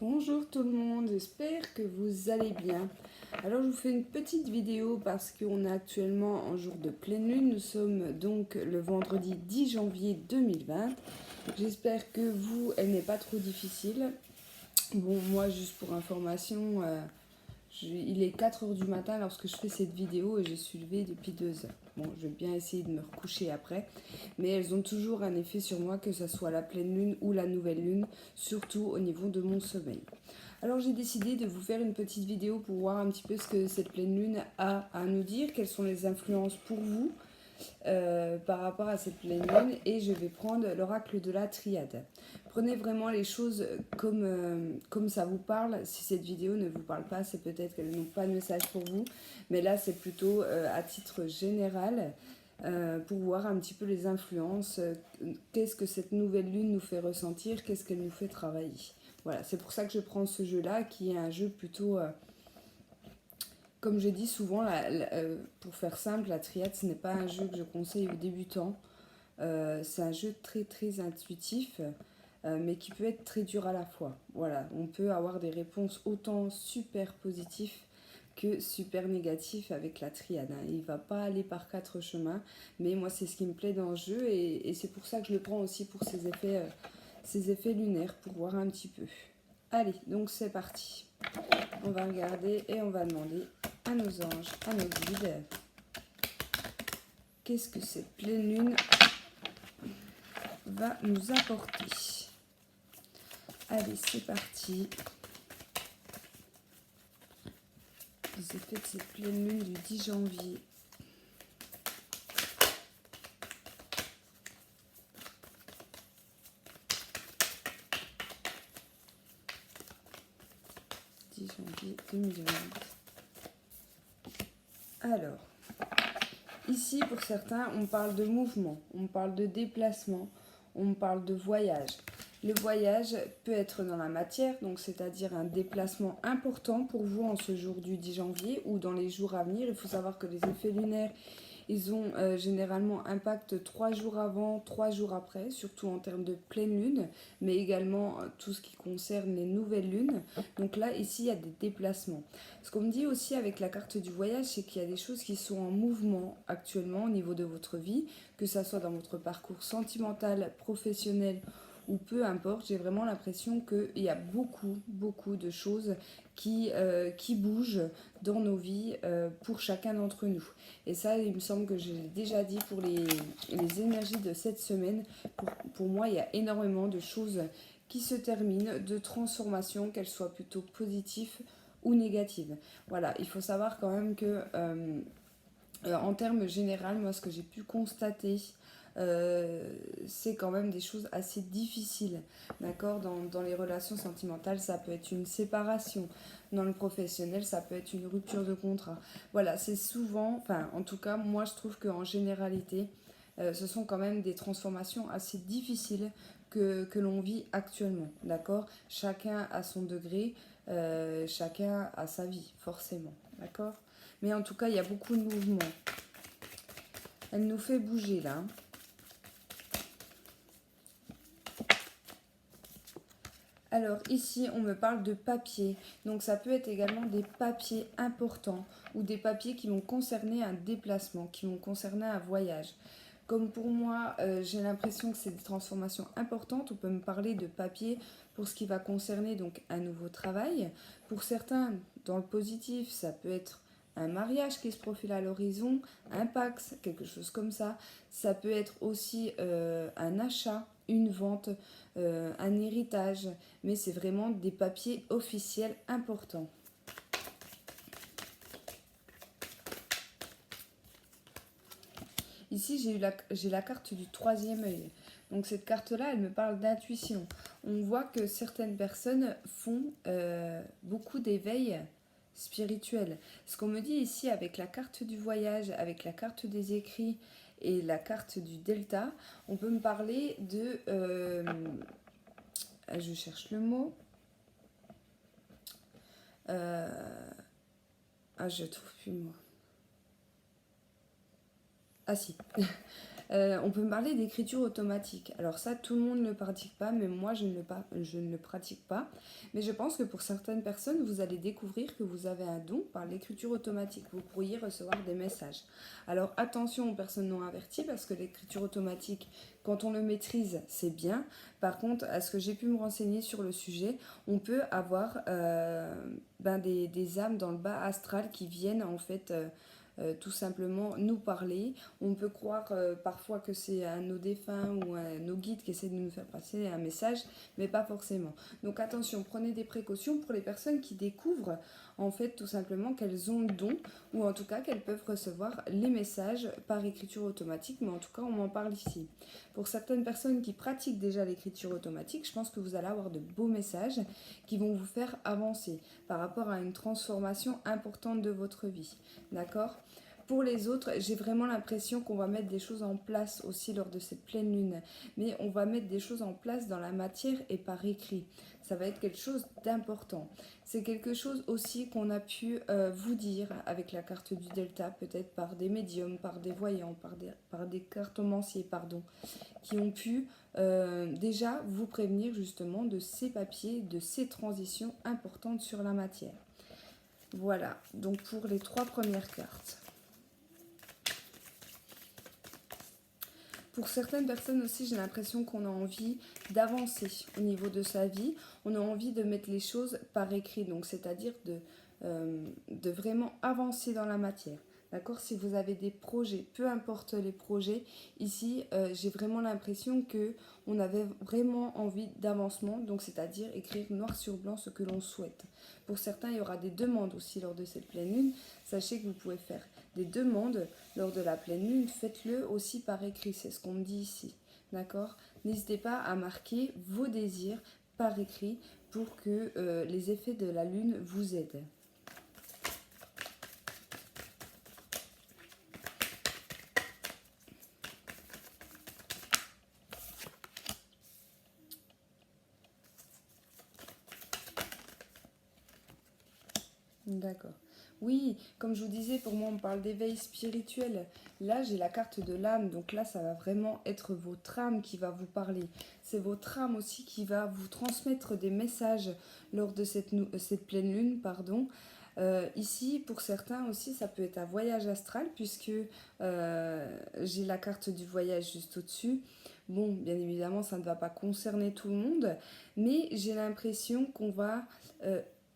Bonjour tout le monde, j'espère que vous allez bien. Alors je vous fais une petite vidéo parce qu'on est actuellement en jour de pleine lune. Nous sommes donc le vendredi 10 janvier 2020. J'espère que vous, elle n'est pas trop difficile. Bon, moi juste pour information, il est 4 heures du matin lorsque je fais cette vidéo et je suis levée depuis 2 heures. Bon, je vais bien essayer de me recoucher après, mais elles ont toujours un effet sur moi, que ce soit la pleine lune ou la nouvelle lune, surtout au niveau de mon sommeil. Alors j'ai décidé de vous faire une petite vidéo pour voir un petit peu ce que cette pleine lune a à nous dire, quelles sont les influences pour vous par rapport à cette pleine lune, et je vais prendre l'oracle de la triade. Prenez vraiment les choses comme ça vous parle. Si cette vidéo ne vous parle pas, c'est peut-être qu'elle n'a pas de message pour vous, mais là c'est plutôt à titre général pour voir un petit peu les influences. Qu'est-ce que cette nouvelle lune nous fait ressentir, qu'est-ce qu'elle nous fait travailler. Voilà, c'est pour ça que je prends ce jeu-là, qui est un jeu plutôt... comme je dis souvent, pour faire simple, la triade, ce n'est pas un jeu que je conseille aux débutants. C'est un jeu très très intuitif, mais qui peut être très dur à la fois. Voilà, on peut avoir des réponses autant super positives que super négatives avec la triade. Il ne va pas aller par 4 chemins, mais moi c'est ce qui me plaît dans le jeu, et c'est pour ça que je le prends aussi pour ses effets lunaires, pour voir un petit peu. Allez, donc c'est parti. On va regarder et on va demander à nos anges, à nos guides, qu'est-ce que cette pleine lune va nous apporter. Allez, c'est parti. Les effets de cette pleine lune du 10 janvier. Janvier 2020. Alors, ici pour certains, on parle de mouvement, on parle de déplacement, on parle de voyage. Le voyage peut être dans la matière, donc c'est-à-dire un déplacement important pour vous en ce jour du 10 janvier ou dans les jours à venir. Il faut savoir que les effets lunaires, ils ont généralement impact 3 jours avant, 3 jours après, surtout en termes de pleine lune, mais également tout ce qui concerne les nouvelles lunes. Donc là, ici, il y a des déplacements. Ce qu'on me dit aussi avec la carte du voyage, c'est qu'il y a des choses qui sont en mouvement actuellement au niveau de votre vie, que ça soit dans votre parcours sentimental, professionnel ou peu importe. J'ai vraiment l'impression qu'il y a beaucoup de choses qui bougent dans nos vies pour chacun d'entre nous. Et ça, il me semble que j'ai déjà dit pour les énergies de cette semaine. Pour moi, il y a énormément de choses qui se terminent, de transformations, qu'elles soient plutôt positives ou négatives. Voilà, il faut savoir quand même que en termes généraux, moi, ce que j'ai pu constater, c'est quand même des choses assez difficiles, d'accord. Dans les relations sentimentales, ça peut être une séparation. Dans le professionnel, ça peut être une rupture de contrat. Voilà, c'est souvent, enfin, en tout cas, moi, je trouve qu'en généralité, ce sont quand même des transformations assez difficiles que l'on vit actuellement, d'accord. Chacun a son degré, chacun a sa vie, forcément, d'accord. Mais en tout cas, il y a beaucoup de mouvements. Elle nous fait bouger, là. Alors ici, on me parle de papier. Donc ça peut être également des papiers importants ou des papiers qui vont concerner un déplacement, qui vont concerner un voyage. Comme pour moi, j'ai l'impression que c'est des transformations importantes. On peut me parler de papier pour ce qui va concerner donc un nouveau travail. Pour certains, dans le positif, ça peut être un mariage qui se profile à l'horizon, un Pax, quelque chose comme ça. Ça peut être aussi un achat, une vente, un héritage, mais c'est vraiment des papiers officiels importants. Ici, j'ai la carte du troisième œil. Donc cette carte-là, elle me parle d'intuition. On voit que certaines personnes font beaucoup d'éveil spirituel. Ce qu'on me dit ici avec la carte du voyage, avec la carte des écrits et la carte du delta, on peut me parler de... je cherche le mot. Je trouve plus le mot. Ah si. On peut me parler d'écriture automatique. Alors ça, tout le monde ne le pratique pas, mais moi, je ne le pratique pas. Mais je pense que pour certaines personnes, vous allez découvrir que vous avez un don par l'écriture automatique. Vous pourriez recevoir des messages. Alors attention aux personnes non averties, parce que l'écriture automatique, quand on le maîtrise, c'est bien. Par contre, à ce que j'ai pu me renseigner sur le sujet, on peut avoir des âmes dans le bas astral qui viennent en fait... tout simplement nous parler. On peut croire parfois que c'est un nos défunts ou un nos guides qui essaient de nous faire passer un message, mais pas forcément. Donc attention, prenez des précautions pour les personnes qui découvrent en fait tout simplement qu'elles ont le don, ou en tout cas qu'elles peuvent recevoir les messages par écriture automatique, mais en tout cas on m'en parle ici. Pour certaines personnes qui pratiquent déjà l'écriture automatique, je pense que vous allez avoir de beaux messages qui vont vous faire avancer par rapport à une transformation importante de votre vie. D'accord ? Pour les autres, j'ai vraiment l'impression qu'on va mettre des choses en place aussi lors de cette pleine lune. Mais on va mettre des choses en place dans la matière et par écrit. Ça va être quelque chose d'important. C'est quelque chose aussi qu'on a pu vous dire avec la carte du Delta, peut-être par des médiums, par des voyants, par des cartomanciers, pardon, qui ont pu déjà vous prévenir justement de ces papiers, de ces transitions importantes sur la matière. Voilà, donc pour les 3 premières cartes. Pour certaines personnes aussi, j'ai l'impression qu'on a envie d'avancer au niveau de sa vie. On a envie de mettre les choses par écrit, donc c'est-à-dire de vraiment avancer dans la matière. D'accord ? Si vous avez des projets, peu importe les projets, ici, j'ai vraiment l'impression qu'on avait vraiment envie d'avancement, donc c'est-à-dire écrire noir sur blanc ce que l'on souhaite. Pour certains, il y aura des demandes aussi lors de cette pleine lune. Sachez que vous pouvez faire des demandes lors de la pleine lune, faites-le aussi par écrit, c'est ce qu'on me dit ici. D'accord ? N'hésitez pas à marquer vos désirs par écrit pour que les effets de la lune vous aident. D'accord. Oui, comme je vous disais, pour moi, on parle d'éveil spirituel. Là, j'ai la carte de l'âme, donc là, ça va vraiment être votre âme qui va vous parler. C'est votre âme aussi qui va vous transmettre des messages lors de cette pleine lune, pardon. Ici, pour certains aussi, ça peut être un voyage astral, puisque j'ai la carte du voyage juste au-dessus. Bon, bien évidemment, ça ne va pas concerner tout le monde, mais j'ai l'impression qu'on va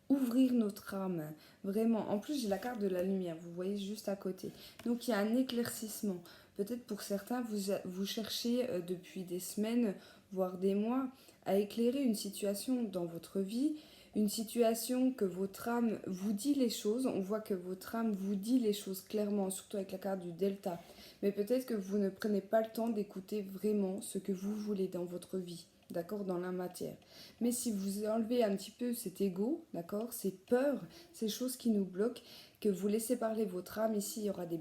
ouvrir notre âme. Vraiment. En plus, j'ai la carte de la lumière, vous voyez juste à côté. Donc, il y a un éclaircissement. Peut-être pour certains, vous cherchez depuis des semaines, voire des mois, à éclairer une situation dans votre vie, une situation que votre âme vous dit les choses. On voit que votre âme vous dit les choses clairement, surtout avec la carte du Delta. Mais peut-être que vous ne prenez pas le temps d'écouter vraiment ce que vous voulez dans votre vie. D'accord, dans la matière. Mais si vous enlevez un petit peu cet ego, d'accord, ces peurs, ces choses qui nous bloquent, que vous laissez parler votre âme, ici il y aura des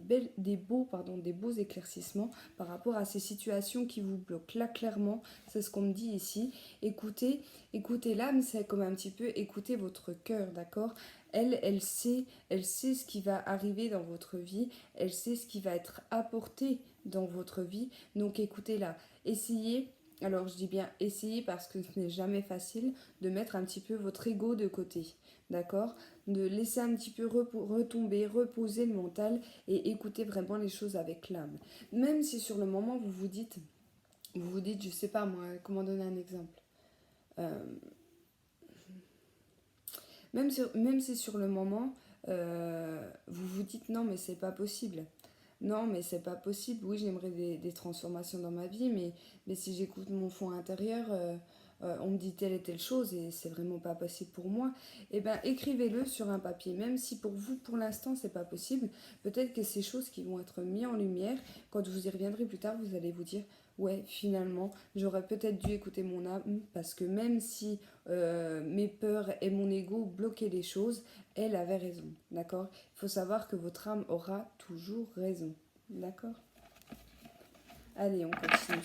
beaux éclaircissements par rapport à ces situations qui vous bloquent. Là clairement, c'est ce qu'on me dit ici. Écoutez l'âme, c'est comme un petit peu écouter votre cœur, d'accord. Elle sait ce qui va arriver dans votre vie, elle sait ce qui va être apporté dans votre vie, donc écoutez-la. Essayez. Alors je dis bien essayez parce que ce n'est jamais facile de mettre un petit peu votre ego de côté, d'accord ? De laisser un petit peu retomber, reposer le mental et écouter vraiment les choses avec l'âme. Même si sur le moment vous vous dites, je sais pas moi, comment donner un exemple même si sur le moment vous vous dites non mais c'est pas possible. Non, mais c'est pas possible. Oui, j'aimerais des transformations dans ma vie, mais si j'écoute mon fond intérieur, on me dit telle et telle chose et c'est vraiment pas possible pour moi. Eh bien, écrivez-le sur un papier. Même si pour vous, pour l'instant, c'est pas possible, peut-être que ces choses qui vont être mises en lumière, quand vous y reviendrez plus tard, vous allez vous dire ouais, finalement, j'aurais peut-être dû écouter mon âme parce que même si mes peurs et mon ego bloquaient les choses, elle avait raison, d'accord ? Il faut savoir que votre âme aura toujours raison, d'accord ? Allez, on continue.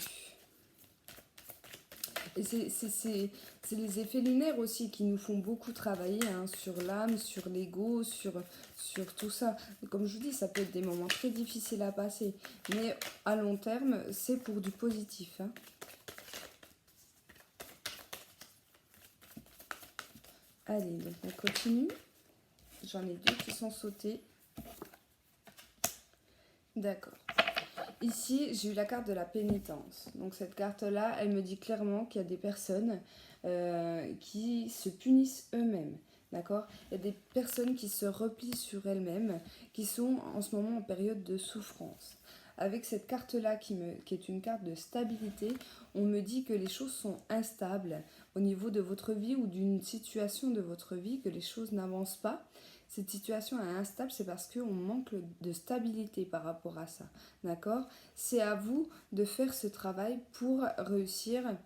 Et c'est les effets lunaires aussi qui nous font beaucoup travailler hein, sur l'âme, sur l'ego, sur tout ça. Et comme je vous dis, ça peut être des moments très difficiles à passer. Mais à long terme, c'est pour du positif. Hein. Allez, donc on continue. J'en ai deux qui sont sautés. D'accord. Ici, j'ai eu la carte de la pénitence. Donc cette carte-là, elle me dit clairement qu'il y a des personnes qui se punissent eux-mêmes. D'accord? Il y a des personnes qui se replient sur elles-mêmes, qui sont en ce moment en période de souffrance. Avec cette carte-là qui est une carte de stabilité, on me dit que les choses sont instables au niveau de votre vie ou d'une situation de votre vie, que les choses n'avancent pas. Cette situation est instable, c'est parce qu'on manque de stabilité par rapport à ça. D'accord? C'est à vous de faire ce travail pour réussir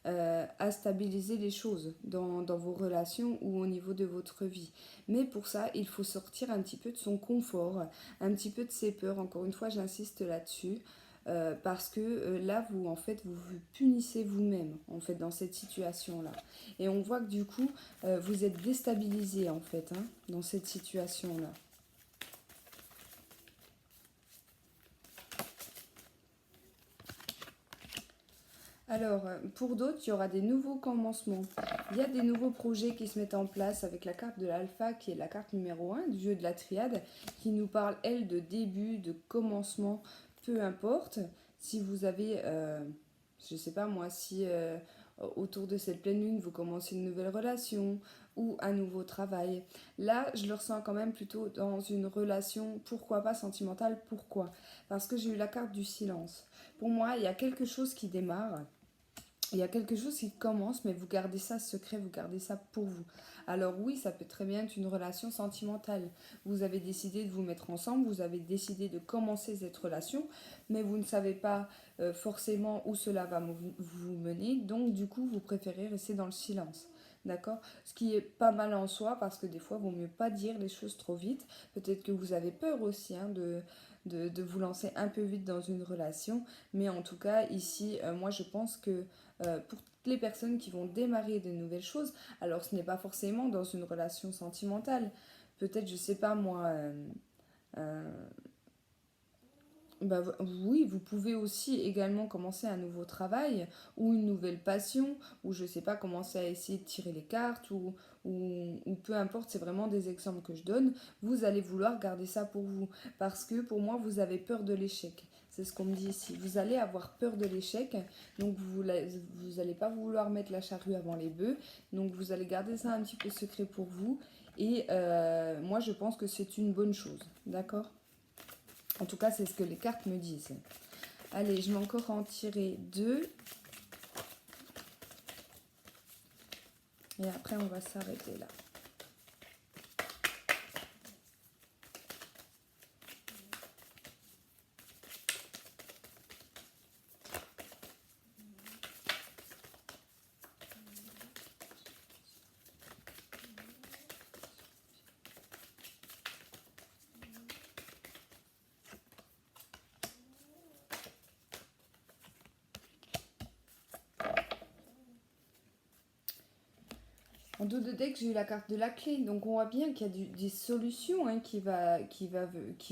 à stabiliser les choses dans vos relations ou au niveau de votre vie. Mais pour ça, il faut sortir un petit peu de son confort, un petit peu de ses peurs. Encore une fois, j'insiste là-dessus. Parce que là, vous, en fait, vous vous punissez vous-même, en fait, dans cette situation-là. Et on voit que du coup, vous êtes déstabilisé, en fait, hein, dans cette situation-là. Alors, pour d'autres, il y aura des nouveaux commencements. Il y a des nouveaux projets qui se mettent en place avec la carte de l'alpha, qui est la carte numéro 1 du jeu de la triade, qui nous parle, elle, de début, de commencement, peu importe. Si vous avez, je ne sais pas moi, si autour de cette pleine lune, vous commencez une nouvelle relation ou un nouveau travail. Là, je le ressens quand même plutôt dans une relation, pourquoi pas sentimentale, pourquoi? Parce que j'ai eu la carte du silence. Pour moi, il y a quelque chose qui démarre. Il y a quelque chose qui commence, mais vous gardez ça secret, vous gardez ça pour vous. Alors oui, ça peut très bien être une relation sentimentale. Vous avez décidé de vous mettre ensemble, vous avez décidé de commencer cette relation, mais vous ne savez pas forcément où cela va vous mener, donc du coup, vous préférez rester dans le silence. D'accord? Ce qui est pas mal en soi, parce que des fois, il vaut mieux pas dire les choses trop vite. Peut-être que vous avez peur aussi hein, de vous lancer un peu vite dans une relation, mais en tout cas, ici, moi, je pense que pour toutes les personnes qui vont démarrer de nouvelles choses, alors ce n'est pas forcément dans une relation sentimentale. Peut-être, je sais pas moi, euh, bah, oui, vous pouvez aussi également commencer un nouveau travail ou une nouvelle passion, ou je sais pas, commencer à essayer de tirer les cartes, ou peu importe, c'est vraiment des exemples que je donne. Vous allez vouloir garder ça pour vous, parce que pour moi, vous avez peur de l'échec. C'est ce qu'on me dit ici. Vous allez avoir peur de l'échec, donc vous n'allez pas vouloir mettre la charrue avant les bœufs, donc vous allez garder ça un petit peu secret pour vous. Et moi, je pense que c'est une bonne chose, d'accord? En tout cas, c'est ce que les cartes me disent. Allez, je vais encore en tirer deux. Et après, on va s'arrêter là. En dos de deck, j'ai eu la carte de la clé. Donc on voit bien qu'il y a des solutions hein, qui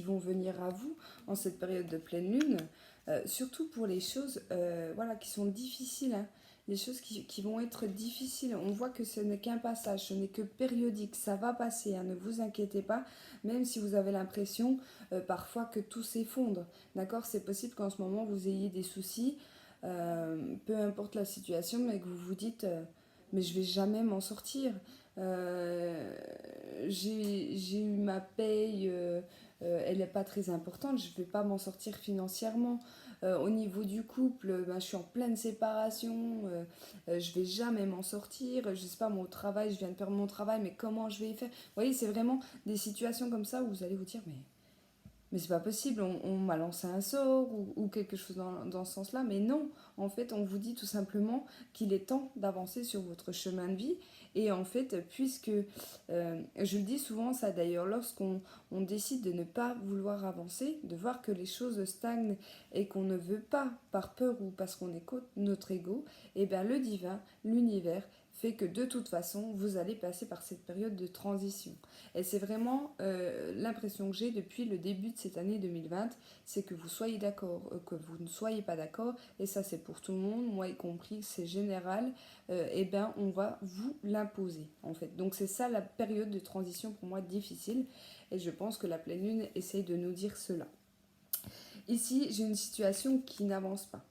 vont venir à vous en cette période de pleine lune. Surtout pour les choses voilà, qui sont difficiles. Hein. Les choses qui vont être difficiles. On voit que ce n'est qu'un passage, ce n'est que périodique. Ça va passer, hein, ne vous inquiétez pas. Même si vous avez l'impression parfois que tout s'effondre. D'accord? C'est possible qu'en ce moment vous ayez des soucis. Peu importe la situation, mais que vous vous dites... mais je vais jamais m'en sortir. J'ai eu ma paye, elle n'est pas très importante, je ne vais pas m'en sortir financièrement. Au niveau du couple, ben, je suis en pleine séparation, je vais jamais m'en sortir. Je sais pas, mon travail, je viens de perdre mon travail, mais comment je vais y faire? Vous voyez, c'est vraiment des situations comme ça où vous allez vous dire, mais c'est pas possible, on m'a lancé un sort ou quelque chose dans ce sens-là. Mais non, en fait, on vous dit tout simplement qu'il est temps d'avancer sur votre chemin de vie. Et en fait, puisque, je le dis souvent ça d'ailleurs, lorsqu'on décide de ne pas vouloir avancer, de voir que les choses stagnent et qu'on ne veut pas, par peur ou parce qu'on écoute notre ego, et bien le divin, l'univers, fait que de toute façon, vous allez passer par cette période de transition. Et c'est vraiment l'impression que j'ai depuis le début de cette année 2020, c'est que vous soyez d'accord, que vous ne soyez pas d'accord, et ça c'est pour tout le monde, moi y compris, c'est général, et ben on va vous l'imposer en fait. Donc c'est ça la période de transition pour moi difficile, et je pense que la pleine lune essaye de nous dire cela. Ici, j'ai une situation qui n'avance pas,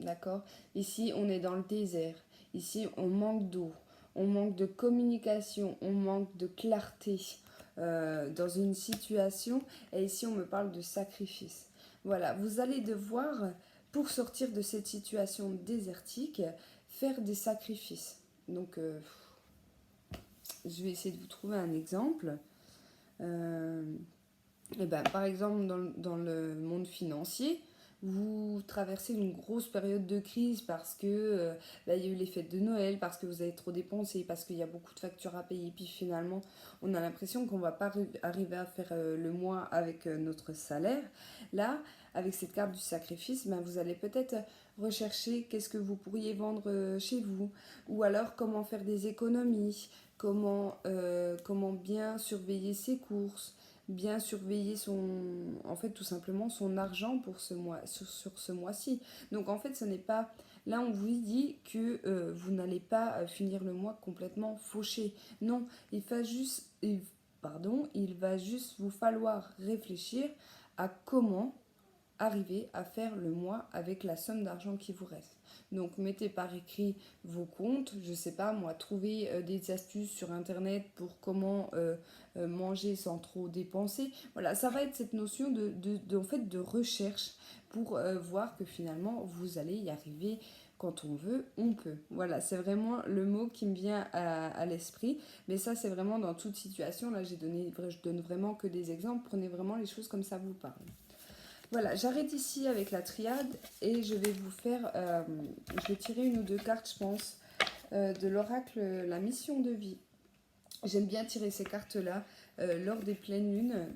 d'accord? Ici, on est dans le désert. Ici, on manque d'eau, on manque de communication, on manque de clarté dans une situation. Et ici, on me parle de sacrifice. Voilà, vous allez devoir, pour sortir de cette situation désertique, faire des sacrifices. Donc, je vais essayer de vous trouver un exemple. Euh, et ben, par exemple, dans le monde financier, vous traversez une grosse période de crise parce que il y a eu les fêtes de Noël, parce que vous avez trop dépensé, parce qu'il y a beaucoup de factures à payer, puis finalement on a l'impression qu'on va pas arriver à faire le mois avec notre salaire. Là, avec cette carte du sacrifice, ben, vous allez peut-être rechercher qu'est-ce que vous pourriez vendre chez vous, ou alors comment faire des économies, comment bien surveiller ses courses, bien surveiller en fait tout simplement son argent pour ce mois, sur ce mois-ci. Donc en fait ce n'est pas, là on vous dit que vous n'allez pas finir le mois complètement fauché. Non, il va juste vous falloir réfléchir à comment arriver à faire le mois avec la somme d'argent qui vous reste. Donc mettez par écrit vos comptes, je sais pas moi, trouvez des astuces sur internet pour comment manger sans trop dépenser. Voilà, ça va être cette notion en fait, de recherche pour voir que finalement vous allez y arriver. Quand on veut, on peut. Voilà, c'est vraiment le mot qui me vient à l'esprit. Mais ça, c'est vraiment dans toute situation. Là, je donne vraiment que des exemples. Prenez vraiment les choses comme ça vous parle. Voilà, j'arrête ici avec la triade et je vais vous faire, je vais tirer une ou deux cartes, je pense, de l'oracle La Mission de Vie. J'aime bien tirer ces cartes-là lors des pleines lunes.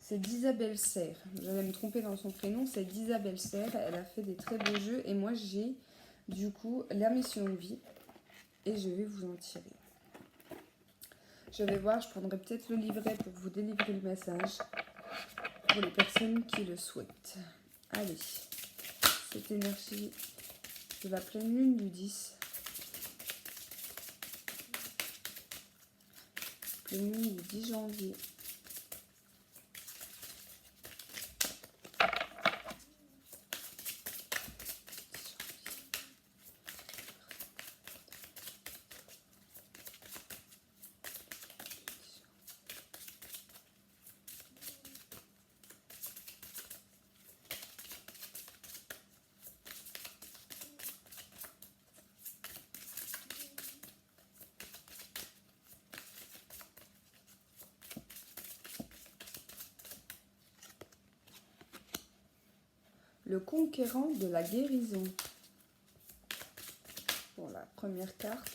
C'est d'Isabelle Serre. J'allais me tromper dans son prénom, c'est d'Isabelle Serre. Elle a fait des très beaux jeux et moi j'ai du coup La Mission de Vie et je vais vous en tirer. Je vais voir, je prendrai peut-être le livret pour vous délivrer le message. Pour les personnes qui le souhaitent. Allez, cette énergie de la pleine lune du 10. Pleine lune du 10 janvier. Le conquérant de la guérison. Pour la première carte.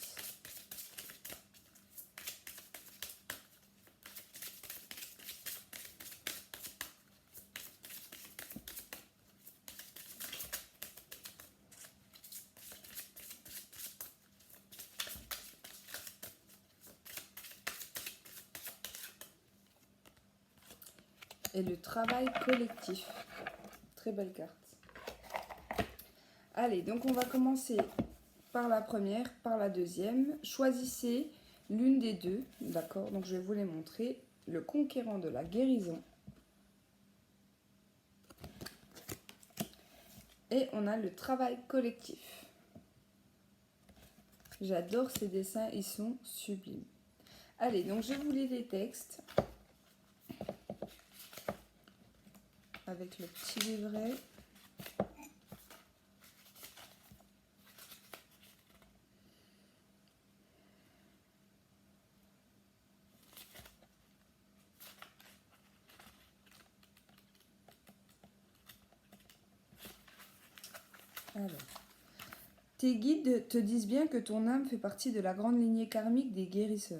Et le travail collectif. Très belle carte. Allez, donc on va commencer par la première, par la deuxième. Choisissez l'une des deux, d'accord? Donc je vais vous les montrer. Le conquérant de la guérison. Et on a le travail collectif. J'adore ces dessins, ils sont sublimes. Allez, donc je vous lis les textes. Avec le petit livret. Alors, tes guides te disent bien que ton âme fait partie de la grande lignée karmique des guérisseurs.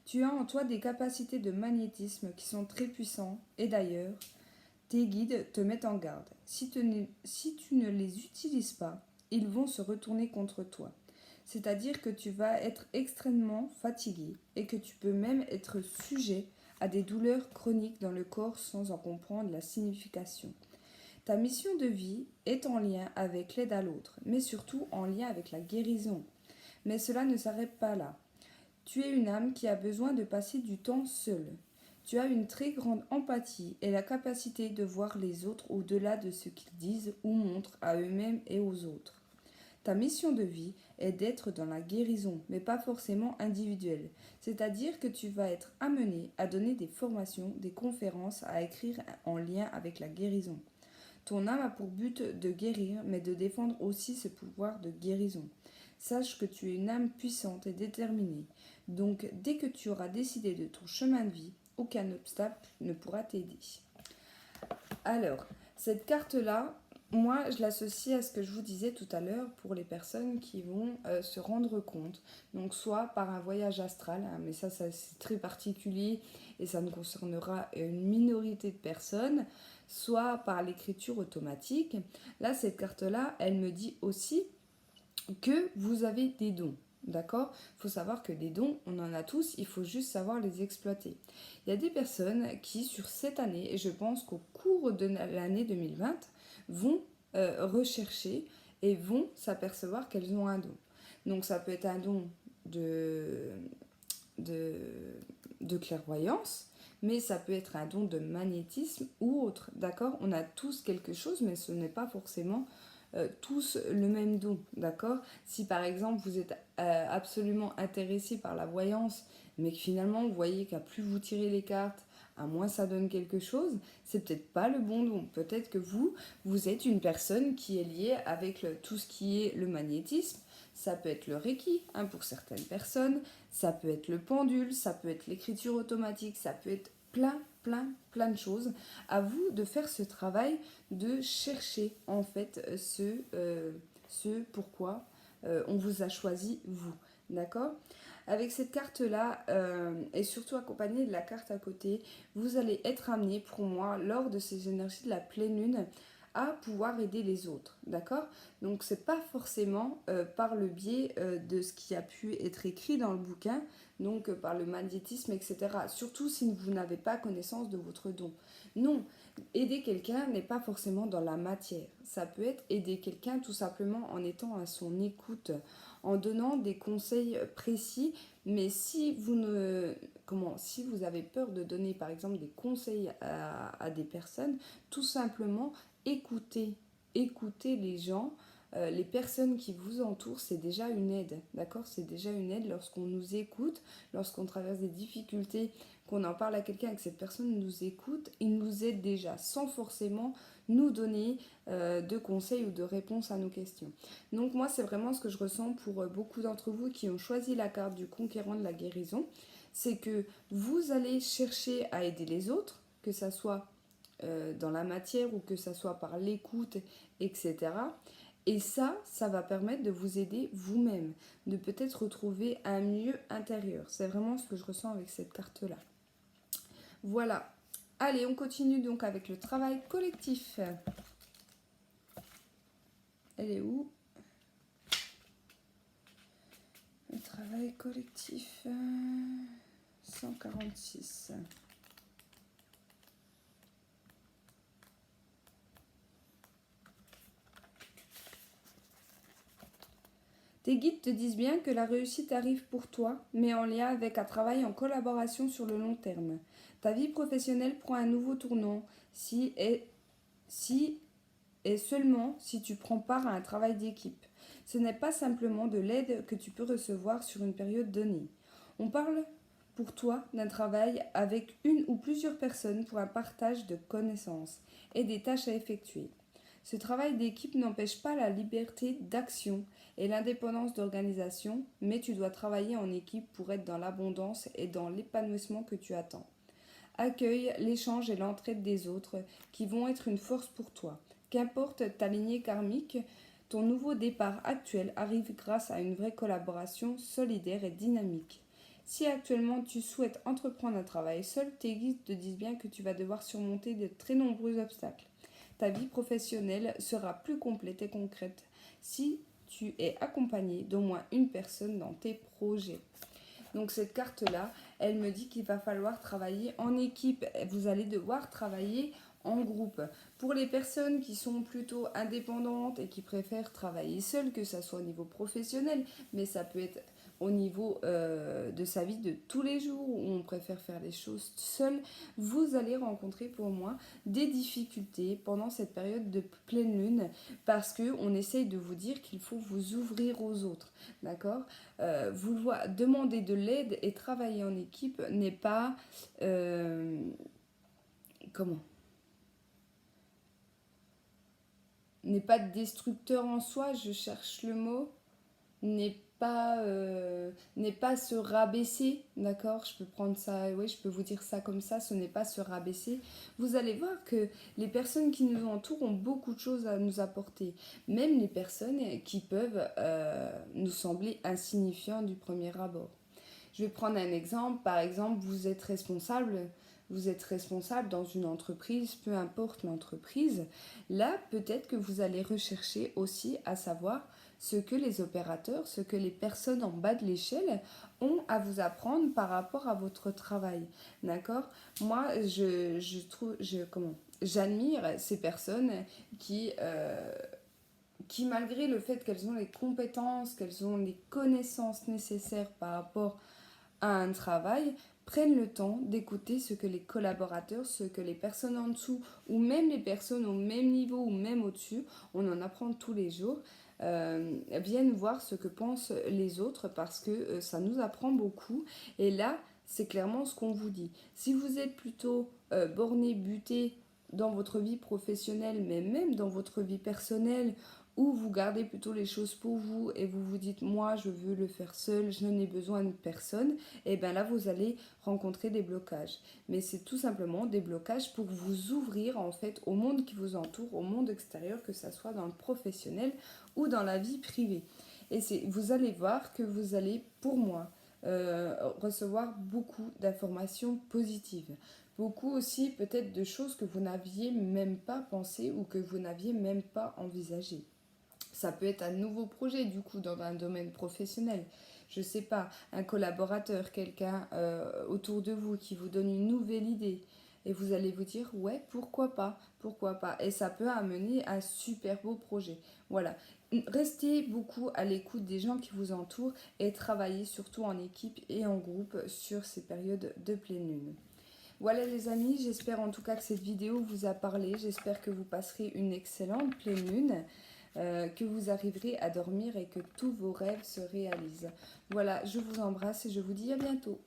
Tu as en toi des capacités de magnétisme qui sont très puissantes et d'ailleurs, tes guides te mettent en garde. Si tu ne les utilises pas, ils vont se retourner contre toi. C'est-à-dire que tu vas être extrêmement fatigué et que tu peux même être sujet à des douleurs chroniques dans le corps sans en comprendre la signification. Ta mission de vie est en lien avec l'aide à l'autre, mais surtout en lien avec la guérison. Mais cela ne s'arrête pas là. Tu es une âme qui a besoin de passer du temps seule. Tu as une très grande empathie et la capacité de voir les autres au-delà de ce qu'ils disent ou montrent à eux-mêmes et aux autres. Ta mission de vie est d'être dans la guérison, mais pas forcément individuelle. C'est-à-dire que tu vas être amené à donner des formations, des conférences, à écrire en lien avec la guérison. Ton âme a pour but de guérir, mais de défendre aussi ce pouvoir de guérison. Sache que tu es une âme puissante et déterminée. Donc, dès que tu auras décidé de ton chemin de vie, aucun obstacle ne pourra t'aider. Alors, cette carte-là, moi, je l'associe à ce que je vous disais tout à l'heure pour les personnes qui vont se rendre compte. Donc, soit par un voyage astral, hein, mais ça c'est très particulier et ça ne concernera une minorité de personnes, soit par l'écriture automatique. Là, cette carte-là, elle me dit aussi que vous avez des dons. D'accord? Il faut savoir que des dons, on en a tous, il faut juste savoir les exploiter. Il y a des personnes qui, sur cette année, et je pense qu'au cours de l'année 2020, vont rechercher et vont s'apercevoir qu'elles ont un don. Donc ça peut être un don de, de clairvoyance, mais ça peut être un don de magnétisme ou autre. D'accord? On a tous quelque chose, mais ce n'est pas forcément tous le même don, d'accord? Si par exemple vous êtes absolument intéressé par la voyance, mais que finalement vous voyez qu'à plus vous tirez les cartes, à moins ça donne quelque chose, c'est peut-être pas le bon don. Peut-être que vous êtes une personne qui est liée avec tout ce qui est le magnétisme. Ça peut être le Reiki, hein, pour certaines personnes, ça peut être le pendule, ça peut être l'écriture automatique, ça peut être plein de choses. À vous de faire ce travail, de chercher en fait ce pourquoi on vous a choisi vous. D'accord? Avec cette carte-là, et surtout accompagnée de la carte à côté, vous allez être amené, pour moi, lors de ces énergies de la pleine lune, à pouvoir aider les autres. D'accord? Donc, c'est pas forcément par le biais de ce qui a pu être écrit dans le bouquin, donc par le magnétisme, etc. Surtout si vous n'avez pas connaissance de votre don. Non, aider quelqu'un n'est pas forcément dans la matière. Ça peut être aider quelqu'un tout simplement en étant à son écoute, en donnant des conseils précis. Mais si si vous avez peur de donner par exemple des conseils à des personnes, tout simplement écoutez les gens. Les personnes qui vous entourent, c'est déjà une aide, d'accord? C'est déjà une aide lorsqu'on nous écoute, lorsqu'on traverse des difficultés, qu'on en parle à quelqu'un et que cette personne nous écoute, il nous aide déjà, sans forcément nous donner de conseils ou de réponses à nos questions. Donc moi, c'est vraiment ce que je ressens pour beaucoup d'entre vous qui ont choisi la carte du conquérant de la guérison, c'est que vous allez chercher à aider les autres, que ça soit dans la matière ou que ça soit par l'écoute, etc. Et ça va permettre de vous aider vous-même, de peut-être retrouver un mieux intérieur. C'est vraiment ce que je ressens avec cette carte-là. Voilà. Allez, on continue donc avec le travail collectif. Elle est où? Le travail collectif 146. Tes guides te disent bien que la réussite arrive pour toi, mais en lien avec un travail en collaboration sur le long terme. Ta vie professionnelle prend un nouveau tournant et seulement si tu prends part à un travail d'équipe. Ce n'est pas simplement de l'aide que tu peux recevoir sur une période donnée. On parle pour toi d'un travail avec une ou plusieurs personnes pour un partage de connaissances et des tâches à effectuer. Ce travail d'équipe n'empêche pas la liberté d'action et l'indépendance d'organisation, mais tu dois travailler en équipe pour être dans l'abondance et dans l'épanouissement que tu attends. Accueille l'échange et l'entraide des autres qui vont être une force pour toi. Qu'importe ta lignée karmique, Ton nouveau départ actuel arrive grâce à une vraie collaboration solidaire et dynamique. Si actuellement tu souhaites entreprendre un travail seul, tes guides te disent bien que tu vas devoir surmonter de très nombreux obstacles. Ta vie professionnelle sera plus complète et concrète si tu es accompagné d'au moins une personne dans tes projets. Donc cette carte-là, elle me dit qu'il va falloir travailler en équipe. Vous allez devoir travailler en groupe. Pour les personnes qui sont plutôt indépendantes et qui préfèrent travailler seules, que ça soit au niveau professionnel, mais ça peut être au niveau de sa vie de tous les jours où on préfère faire les choses seul, vous allez rencontrer pour moi des difficultés pendant cette période de pleine lune parce qu'on essaye de vous dire qu'il faut vous ouvrir aux autres, d'accord. Vouloir demander de l'aide et travailler en équipe n'est pas comment n'est pas destructeur en soi, je cherche le mot, n'est pas se rabaisser, d'accord. Je peux prendre ça, oui, je peux vous dire ça comme ça, ce n'est pas se rabaisser. Vous allez voir que les personnes qui nous entourent ont beaucoup de choses à nous apporter, même les personnes qui peuvent nous sembler insignifiantes du premier abord. Je vais prendre un exemple. Par exemple, vous êtes responsable dans une entreprise, peu importe l'entreprise. Là, peut-être que vous allez rechercher aussi à savoir ce que les opérateurs, ce que les personnes en bas de l'échelle ont à vous apprendre par rapport à votre travail. D'accord. Moi, j'admire ces personnes qui, malgré le fait qu'elles ont les compétences, qu'elles ont les connaissances nécessaires par rapport à un travail, prennent le temps d'écouter ce que les collaborateurs, ce que les personnes en dessous, ou même les personnes au même niveau ou même au-dessus, on en apprend tous les jours, viennent voir ce que pensent les autres parce que ça nous apprend beaucoup. Et là, c'est clairement ce qu'on vous dit. Si vous êtes plutôt borné, buté dans votre vie professionnelle, mais même dans votre vie personnelle, ou vous gardez plutôt les choses pour vous et vous vous dites moi je veux le faire seul, je n'ai besoin de personne, et bien là vous allez rencontrer des blocages. Mais c'est tout simplement des blocages pour vous ouvrir en fait au monde qui vous entoure, au monde extérieur, que ça soit dans le professionnel ou dans la vie privée. Et vous allez voir que vous allez, pour moi, recevoir beaucoup d'informations positives. Beaucoup aussi peut-être de choses que vous n'aviez même pas pensé ou que vous n'aviez même pas envisagé. Ça peut être un nouveau projet du coup dans un domaine professionnel. Je sais pas, un collaborateur, quelqu'un autour de vous qui vous donne une nouvelle idée. Et vous allez vous dire, ouais, pourquoi pas, pourquoi pas. Et ça peut amener un super beau projet. Voilà. Restez beaucoup à l'écoute des gens qui vous entourent et travaillez surtout en équipe et en groupe sur ces périodes de pleine lune. Voilà les amis, j'espère en tout cas que cette vidéo vous a parlé. J'espère que vous passerez une excellente pleine lune. Que vous arriverez à dormir et que tous vos rêves se réalisent. Voilà, je vous embrasse et je vous dis à bientôt.